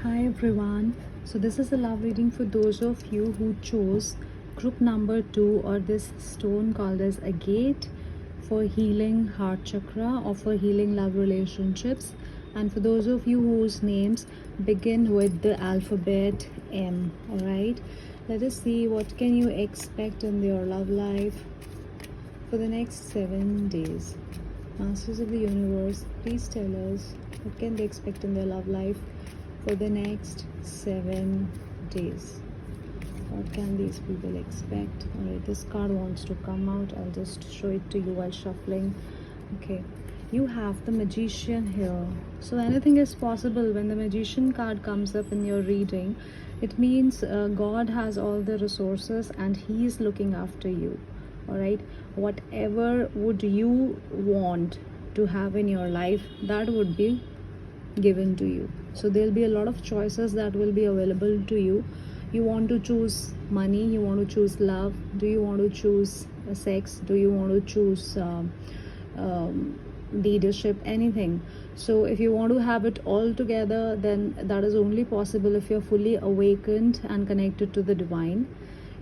Hi everyone. So this is a love reading for those of you who chose group number 2 or this stone called as agate for healing heart chakra or for healing love relationships, and for those of you whose names begin with the alphabet M. All right. Let us see what can you expect in your love life for the next 7 days. Masters of the universe, please tell us what can they expect in their love life for the next 7 days. What can these people expect? Alright, this card wants to come out. I'll just show it to you while shuffling. Okay, you have the magician here. So anything is possible when the magician card comes up in your reading. It means God has all the resources and he is looking after you. All right, whatever would you want to have in your life, that would be given to you. So there'll be a lot of choices that will be available to you. You want to choose money, you want to choose love, do you want to choose sex, do you want to choose leadership, anything. So if you want to have it all together, then that is only possible if you're fully awakened and connected to the divine.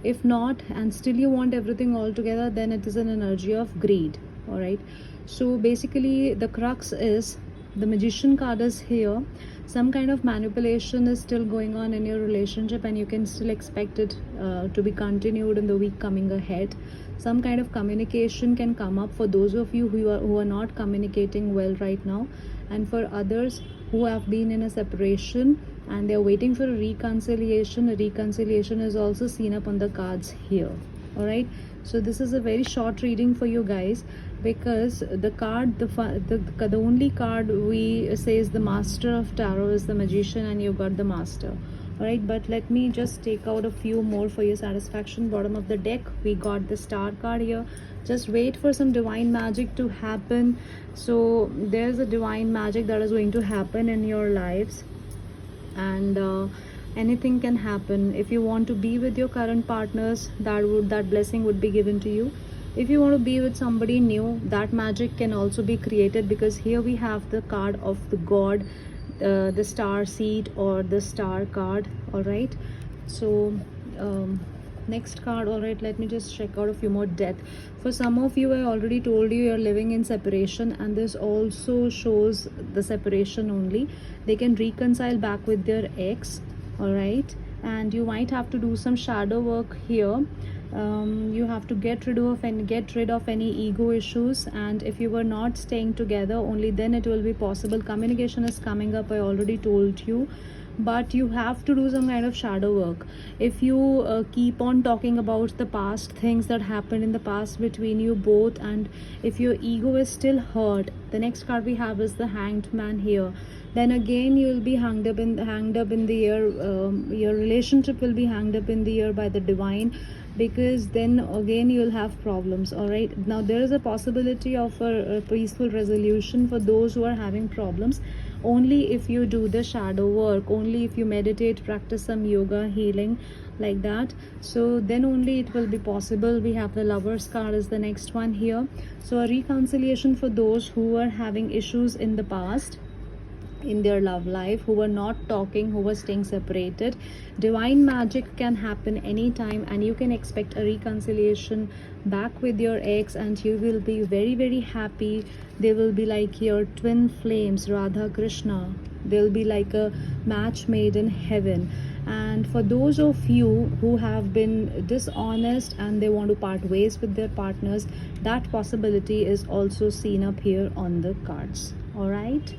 If not, and still you want everything all together, then it is an energy of greed. All right, so basically the crux is the magician card is here. Some kind of manipulation is still going on in your relationship and you can still expect it to be continued in the week coming ahead. Some kind of communication can come up for those of you who are not communicating well right now, and for others who have been in a separation and they're waiting for a reconciliation. A reconciliation is also seen up on the cards here. All right, so this is a very short reading for you guys, because the card, the only card we say is the master of tarot is the magician, and you got the master. All right, but let me just take out a few more for your satisfaction. Bottom of the deck we got the star card here. Just wait for some divine magic to happen. So there's a divine magic that is going to happen in your lives, and anything can happen. If you want to be with your current partners, that blessing would be given to you. If you want to be with somebody new, that magic can also be created, because here we have the card of the god, the star seed or the star card. All right, so next card. All right, let me just check out a few more. Death. For some of you, I already told you you're living in separation, and this also shows the separation only. They can reconcile back with their ex. All right, and you might have to do some shadow work here. You have to get rid of any ego issues, and if you were not staying together, only then it will be possible. Communication is coming up, I already told you, but you have to do some kind of shadow work. If you keep on talking about the past, things that happened in the past between you both, and if your ego is still hurt, the next card we have is the hanged man here. Then again you will be hanged up in the air. Your relationship will be hanged up in the air by the divine, because then again you'll have problems. All right, now there is a possibility of a peaceful resolution for those who are having problems, only if you do the shadow work, only if you meditate, practice some yoga, healing, like that. So then only it will be possible. We have the Lovers card is the next one here. So a reconciliation for those who are having issues in the past in their love life, who were not talking, who were staying separated. Divine magic can happen anytime, and you can expect a reconciliation back with your ex, and you will be very, very happy. They will be like your twin flames, Radha Krishna. They'll be like a match made in heaven. And for those of you who have been dishonest and they want to part ways with their partners, that possibility is also seen up here on the cards. All right.